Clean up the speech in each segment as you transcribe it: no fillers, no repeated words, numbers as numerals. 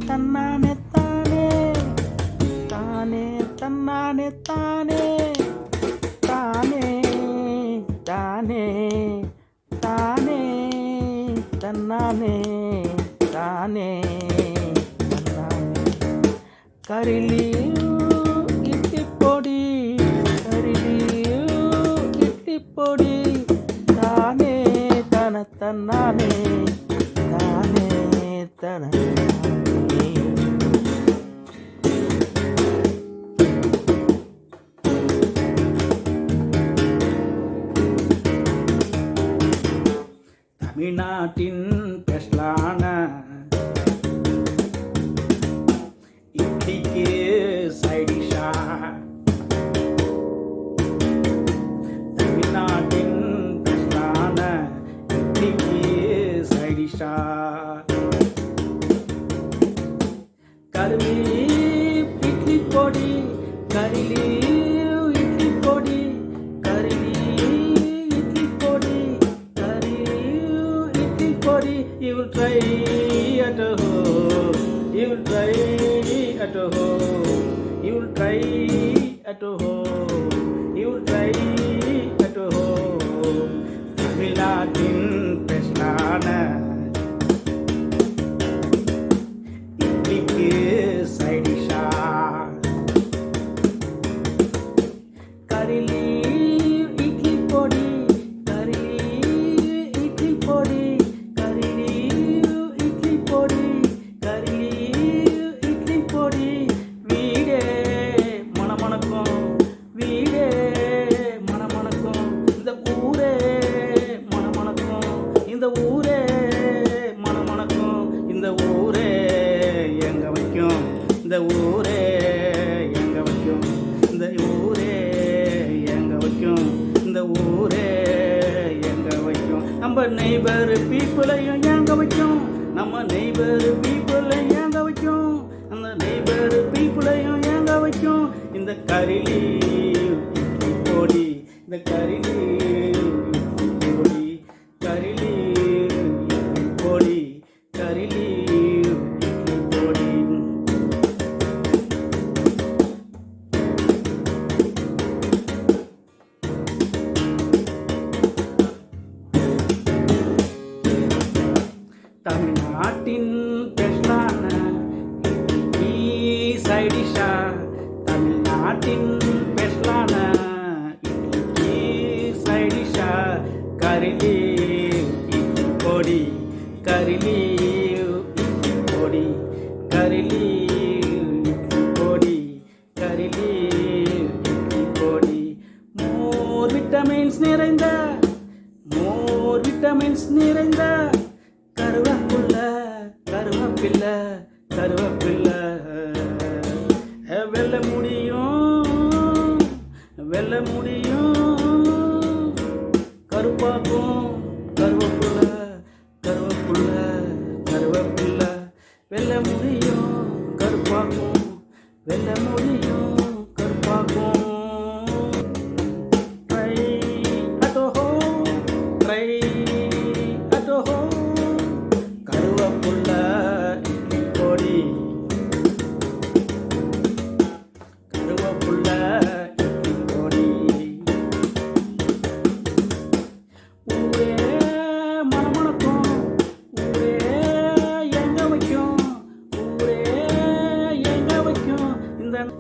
தன்னானே தானே தானே தன்னானே தானே தானே தானே தானே தன்னானே தானே தன்னானே கரிலியு இட்லி பொடி கரிலியு இட்லி பொடி தானே தன தன்னானே தானே தன தமிழ்நாட்டின் ஸ்பெஷலான இட்லிக்கு சைடிஷா தமிழ்நாட்டின் ஸ்பெஷலான இட்லிக்கு சைடிஷா கருவி இட்லி பொடி கரிலி இட்லி பொடி கரிலி இட்லி பொடி you will try at home, you will try at home, you will try at home, you will try at home. Tamilnadin Peshlana idlikku side dish karili idli podi karili idli podi இந்த ஊரே மணமணக்கும் இந்த ஊரே எங்க வைக்கும் இந்த ஊரே எங்க வைக்கும் இந்த ஊரே எங்க வைக்கும் இந்த ஊரே எங்க வைக்கும் நம்ம நெய்பர் பீப்புளையும் எங்க வைக்கும் நம்ம நெய்பர் பீப்புளையும் எங்க வைக்கும் அந்த நெய்பர் பீப்புளையும் எங்க வைக்கும் இந்த கரிலி இட்லி பொடி இந்த கரிலி இட்லி பொடி கரிலி தமிழ்நாட்டின் ஸ்பெஷலான இட்லி சைட் டிஷ்ஷா தமிழ்நாட்டின் ஸ்பெஷலான இட்லி சைட் டிஷ்ஷா கரிலி இட்லி பொடி கரிலி இட்லி பொடி கரிலி இட்லி பொடி கரிலி இட்லி பொடி மோர் விட்டமின்ஸ் நிறைந்த கருவேப்பிலை கருவேப்பிலை கருவேப்பிலை வெல்ல முடியும் கருப்பாக்கும் கருவேப்பிலை கருவேப்பிலை கருவேப்பிலை வெல்ல முடியும் கருப்பாக்கும் வெல்ல முடியும் கருப்பாக்கும்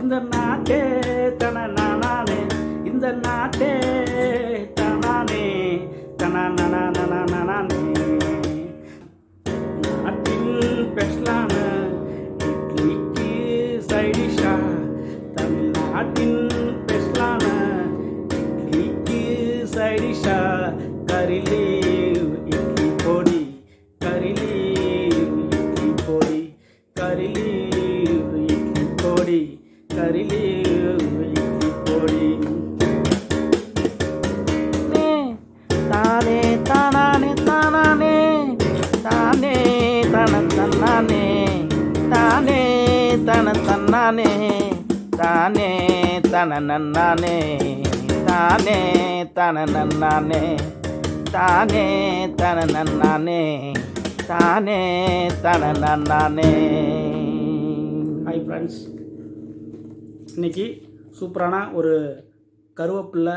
இந்த நாட்டே தனநானே இந்த நாட்டே தனானே தனநானே நாட்டின் ஸ்பெஷலான இட்லிக்கு சைட் டிஷ்ஷா தமிழ்நாட்டின் ஸ்பெஷலான இட்லிக்கு சைட் டிஷ்ஷா கரிலி இட்லி பொடி கரிலி இட்லி பொடி கரிலி இட்லி பொடி கரிலி இட்லி பொடி தானே தானானே தானானே தானே தன தன்னானே தானே தன தன்னானே தானே தன நன்னானே தானே தன நன்னானே தானே தன நன்னானே தானே தன நன்னானே ஹாய் ஃப்ரெண்ட்ஸ், இன்றைக்கி சூப்பரான ஒரு கருவேப்பிலை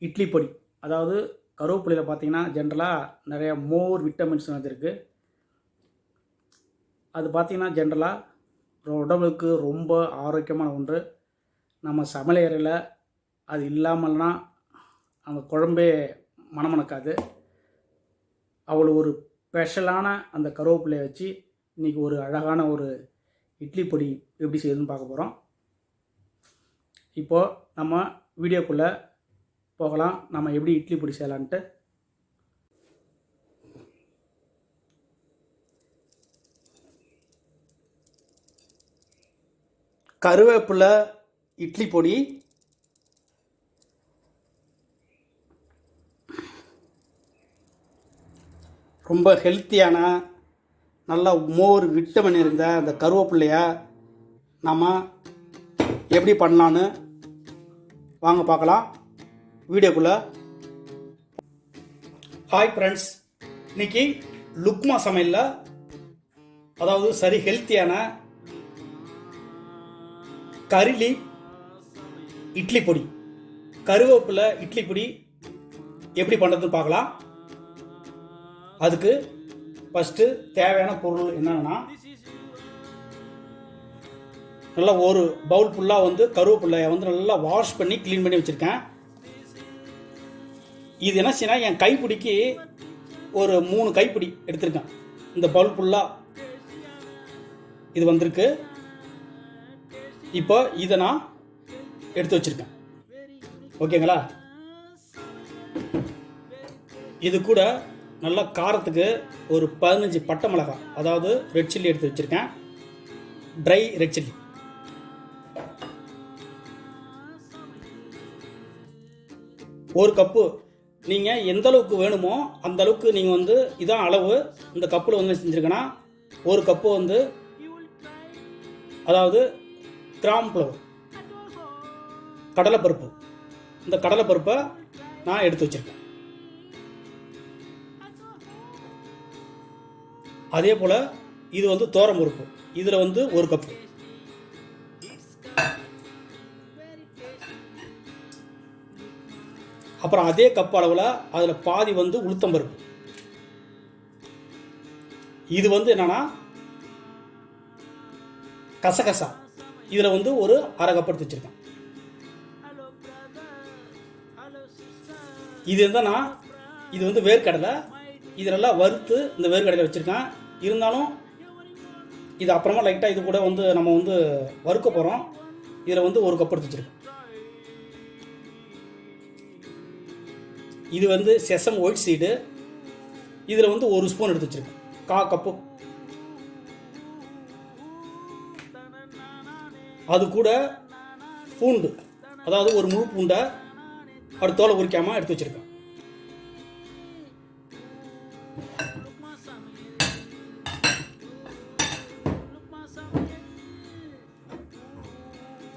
இட்லி பொடி. அதாவது கருவேப்பிலையில் பார்த்திங்கன்னா ஜென்ரலாக நிறைய மோர் விட்டமின்ஸ் வந்துருக்கு. அது பார்த்திங்கன்னா ஜென்ரலாக உடம்புக்கு ரொம்ப ஆரோக்கியமான ஒன்று. நம்ம சமையலறையில் அது இல்லாமல்னா அந்த குழம்பே மணமணக்காது. அவ்வளோ ஒரு ஸ்பெஷலான அந்த கருவேப்பிலையை வச்சு இன்றைக்கி ஒரு அழகான ஒரு இட்லி பொடி எப்படி செய்யுதுன்னு பார்க்க போகிறோம். இப்போது நம்ம வீடியோக்குள்ளே போகலாம். நம்ம எப்படி இட்லி பொடி செய்யலான்ட்டு. கருவேப்பிலை இட்லி பொடி ரொம்ப ஹெல்த்தியான நல்ல மோர் விட்டமின் இருந்த அந்த கருவேப்பிலையை நம்ம எப்படி பண்ணலான்னு வாங்க பார்க்கலாம் வீடியோக்குள்ளே. ஹாய் ஃப்ரெண்ட்ஸ், இன்றைக்கி லுக்மா சமையலில் அதாவது சரி ஹெல்த்தியான கரிலி இட்லி பொடி, கருவேப்பிலை இட்லி பொடி எப்படி பண்ணுறதுன்னு பார்க்கலாம். அதுக்கு ஃபஸ்ட்டு தேவையான பொருள் என்னென்னா, நல்லா ஒரு பவுல் ஃபுல்லாக வந்து கருவேப்பிலையை வந்து நல்லா வாஷ் பண்ணி க்ளீன் பண்ணி வச்சுருக்கேன். இது என்ன செய்யணும், என் கைப்பிடிக்கு ஒரு 3 கைப்பிடி எடுத்திருக்கேன். இந்த பவுல் ஃபுல்லாக இது வந்திருக்கு. இப்போ இதை நான் எடுத்து வச்சுருக்கேன். ஓகேங்களா? இது கூட நல்லா காரத்துக்கு ஒரு 15 பட்டை மிளகாய், அதாவது ரெட் சில்லி எடுத்து வச்சுருக்கேன். Try red chilli. ஒரு கப்பு, நீங்கள் எந்த அளவுக்கு வேணுமோ அந்த அளவுக்கு நீங்கள் வந்து இதான் அளவு. இந்த கப்பில் வந்து செஞ்சுருக்கேன்னா ஒரு கப்பு வந்து அதாவது கிராம் ஃப்ளவர் கடலைப்பருப்பு. இந்த கடலைப்பருப்பை நான் எடுத்து வச்சுருக்கேன். அதே போல் இது வந்து தோரம்பருப்பு, இதில் வந்து ஒரு கப்பு. அப்புறம் அதே கப் அளவில் அதில் பாதி வந்து உளுத்தம்பருப்பு. இது வந்து என்னன்னா கசகசா, இதில் வந்து ஒரு அரை கப் எடுத்து வச்சுருக்கேன். இது என்னன்னா இது வந்து வேர்க்கடலை. இதெல்லாம் வறுத்து இந்த வேர்க்கடலை வச்சுருக்கேன். இருந்தாலும் இது அப்புறமா லைட்டாக இது கூட வந்து நம்ம வந்து வறுக்க போகிறோம். இதில் வந்து ஒரு கப் எடுத்து வச்சுருக்கேன். இது வந்து செசம் ஒயிட் சீடு. இதில் வந்து 1 ஸ்பூன் எடுத்து வச்சுருக்கேன். 1/4 கப்பு. அது கூட பூண்டு, அதாவது ஒரு முழு பூண்டை அது தோலை உரிக்காமல் எடுத்து வச்சுருக்கேன்.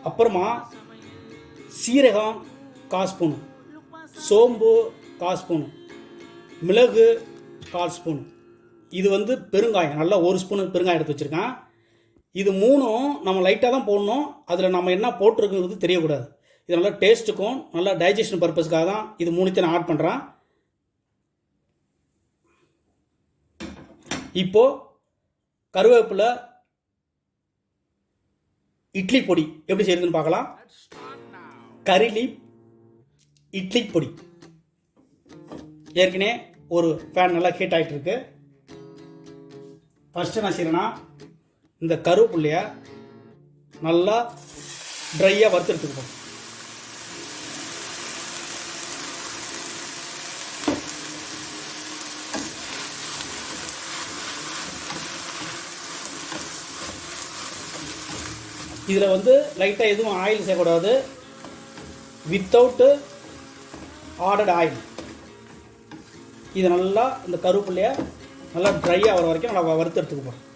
அப்புறமா சீரகம் 1/4 ஸ்பூனு, சோம்பு 1/4 ஸ்பூனு, மிளகு 1/4 ஸ்பூனு. இது வந்து பெருங்காயம், நல்லா 1 ஸ்பூனு பெருங்காயம் எடுத்து வச்சுருக்கேன். இது 3ம் நம்ம லைட்டாக தான் போடணும். அதில் நம்ம என்ன போட்டிருக்குங்கிறது தெரியக்கூடாது. இது நல்லா டேஸ்ட்டுக்கும் நல்லா டைஜஷன் பர்பஸ்க்காக தான் இது 3த்தையும் நான் ஆட் பண்ணுறேன். இப்போது கருவேப்பிலை இட்லி பொடி எப்படி செய்யுதுன்னு பார்க்கலாம். கரிலி இட்லி பொடி ஏற்கனவே ஒரு ஃபேன் நல்லா ஹீட் ஆகிட்டு இருக்கு. ஃபஸ்ட்டு நான் செய்யறேன்னா இந்த கருவேப்பிலையை நல்லா ட்ரையாக வறுத்து எடுத்துக்கிட்டோம். இதில் வந்து லைட்டாக எதுவும் ஆயில் செய்யக்கூடாது. Without added oil. இது நல்லா இந்த கருவேப்பிலையை நல்லா ட்ரையாக வர வரைக்கும் நல்லா வறுத்து எடுத்துக்க போகிறோம்.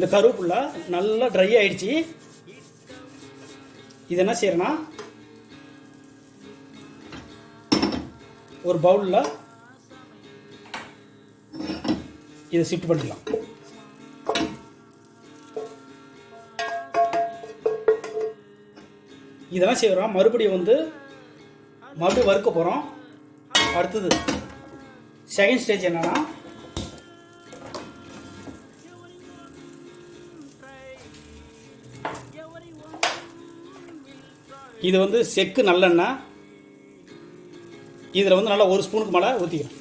இந்த கருவேப்பிலை நல்லா ட்ரை ஆகிடுச்சு. இது என்ன செய்யறேன்னா ஒரு பவுலில் இதை ஷிஃப்ட் பண்ணிடலாம். இதெல்லாம் செய்கிறோம். மறுபடியும் வறுக்க போகிறோம். அடுத்தது செகண்ட் ஸ்டேஜ் என்னன்னா இது செக்கு நல்லெண்ணெய். இதில் நல்லா ஒரு ஸ்பூனுக்கு மேலே ஊற்றிக்கிறேன்.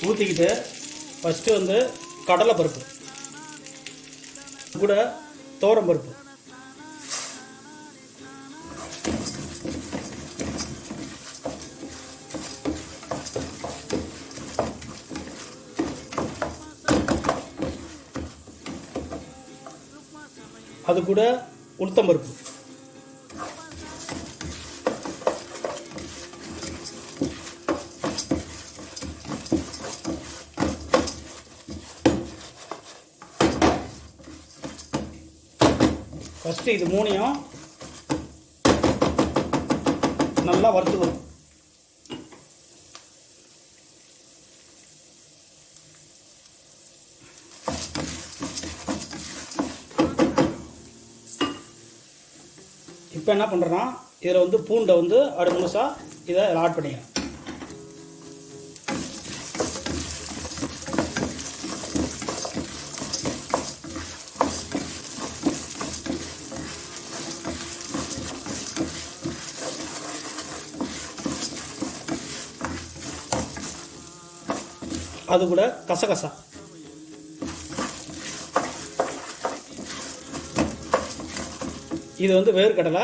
ஊற்றிக்கிட்டு ஃபஸ்ட்டு கடலை பருப்பு கூட துவரம் பருப்பு, அது கூட உளுத்தம்பருப்பு, ஃபஸ்ட்டு இது மூணையும் நல்லா வறுத்துக்கணும். இப்போ என்ன பண்ணுறேன்னா இதில் பூண்டை அடுத்த முழுசாக இதை ஆட் பண்ணிக்கிறேன். அது கூட கசகசா, இது வேர்க்கடலை,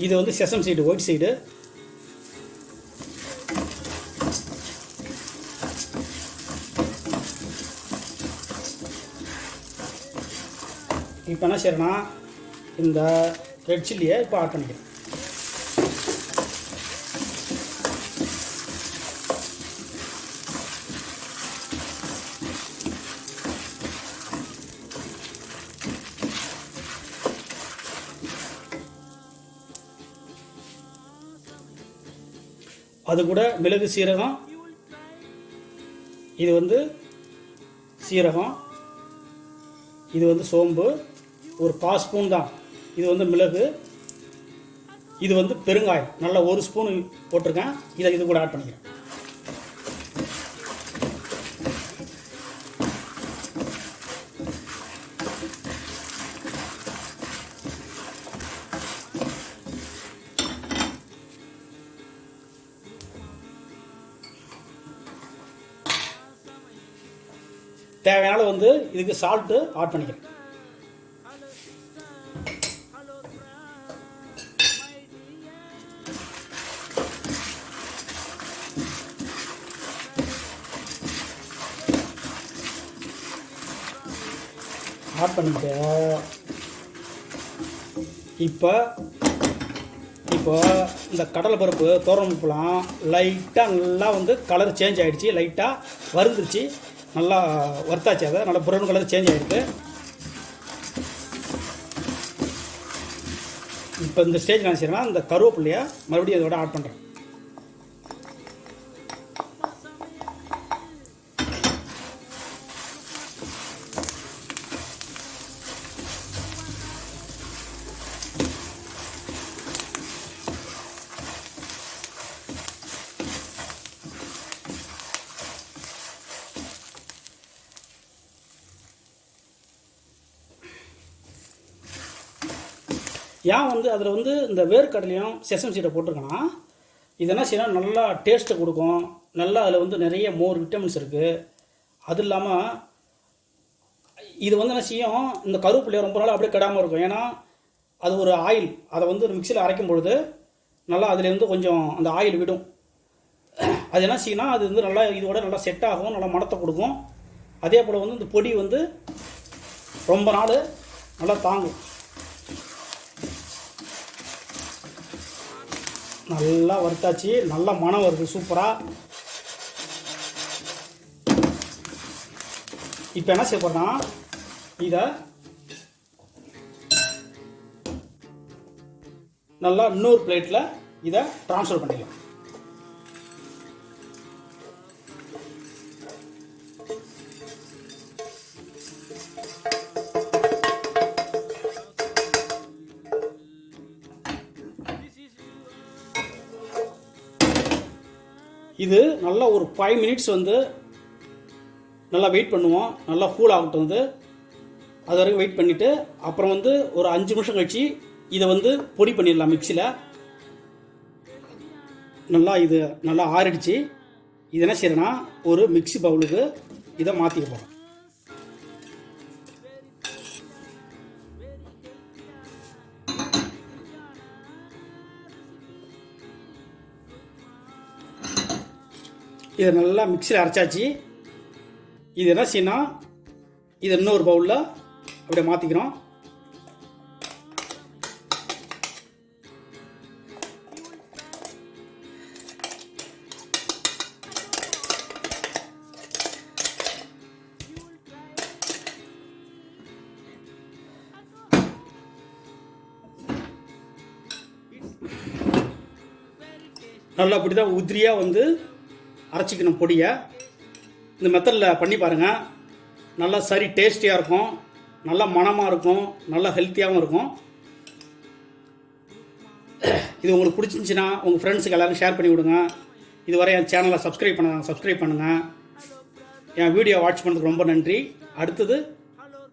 இது செசம் சீடு, ஒயிட் சீடு, இப்போ என்ன செய்யறேன்னா இந்த ரெட் சில்லியை இப்போ ஆட் பண்ணிக்கிறேன். அது கூட மிளகு சீரகம், இது சீரகம், இது சோம்பு, ஒரு 1/4 ஸ்பூன் தான். இது மிளகு, இது பெருங்காயம் நல்லா 1 ஸ்பூன் போட்டிருக்கேன். இது கூட ஆட் பண்ணிக்கிறேன். தேவையான இதுக்கு சால்ட்டு ஆட் பண்ணிக்கிறேன். ஆட் பண்ணிட்டு இப்போ இந்த கடலை பருப்பு துவரம்பருப்புலாம் லைட்டாக நல்லா கலர் சேஞ்ச் ஆகிடுச்சு. லைட்டாக வறுந்துருச்சு, நல்லா வறுத்தாச்சு. அதை நல்லா ப்ரௌன் கலர் சேஞ்ச் ஆகிருக்கு. இப்போ இந்த ஸ்டேஜ் நான் செய்யறேன்னா இந்த கருவேப்பிலையை மறுபடியும் இதோட ஆட் பண்ணுறேன். ஏன் அதில் இந்த வேர்க்கடலையும் செசம் சீடை போட்டிருக்கேன்னா இது என்ன செய்யணும், நல்லா டேஸ்ட்டை கொடுக்கும். நல்லா அதில் நிறைய மோர் விட்டமின்ஸ் இருக்குது. அது இல்லாமல் இது என்ன செய்யும், இந்த கருவேப்பிலையை ரொம்ப நாள் அப்படியே கெடாமல் இருக்கும். ஏன்னா அது ஒரு ஆயில். அதை மிக்சியில் அரைக்கும் பொழுது நல்லா அதுலேருந்து கொஞ்சம் அந்த ஆயில் விடும். அது என்ன செய்யணும்னா அது நல்லா இதோட நல்லா செட் ஆகும், நல்லா மணத்தை கொடுக்கும். அதே போல் இந்த பொடி ரொம்ப நாள் நல்லா தாங்கும். நல்லா வறுத்தாச்சு, நல்லா மணம் வருது சூப்பராக. இப்போ என்ன செய்ய போகிறோம்னா இதை நல்லா இன்னொரு பிளேட்டில் இதை ட்ரான்ஸ்ஃபர் பண்ணிக்கலாம். இது நல்லா ஒரு 5 மினிட்ஸ் வந்து நல்லா வெயிட் பண்ணுவோம். நல்லா கூல் ஆகட்டும். வந்து அது வரைக்கும் வெயிட் பண்ணிவிட்டு அப்புறம் வந்து ஒரு 5 நிமிஷம் கழிச்சு இதை வந்து பொடி பண்ணிடலாம் மிக்சியில். நல்லா இது நல்லா ஆறிடுச்சு. இது என்ன செய்யறேன்னா ஒரு மிக்சி பவுலுக்கு இதை மாற்றிக்க போகிறோம். இதை நல்லா மிக்சியில் அரைச்சாச்சு. இது என்ன செய்யணும், இது இன்னொரு பவுலில் அப்படியே மாற்றிக்கிறோம். நல்லா அப்படி தான் உதிரியாக வந்து அரைச்சிக்கணும் பொடியை. இந்த மெத்தடில் பண்ணி பாருங்கள். நல்லா சரி டேஸ்டியாக இருக்கும், நல்லா மணமாக இருக்கும், நல்லா ஹெல்த்தியாகவும் இருக்கும். இது உங்களுக்கு பிடிச்சிருந்துச்சின்னா உங்கள் ஃப்ரெண்ட்ஸுக்கு எல்லோரும் ஷேர் பண்ணி விடுங்க. இதுவரை என் சேனலை சப்ஸ்கிரைப் பண்ணுங்கள். என் வீடியோ வாட்ச் பண்ணுறதுக்கு ரொம்ப நன்றி. அடுத்தது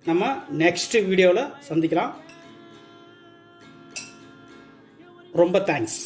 நம்ம நெக்ஸ்ட் வீடியோவில் சந்திக்கலாம். ரொம்ப தேங்க்ஸ்.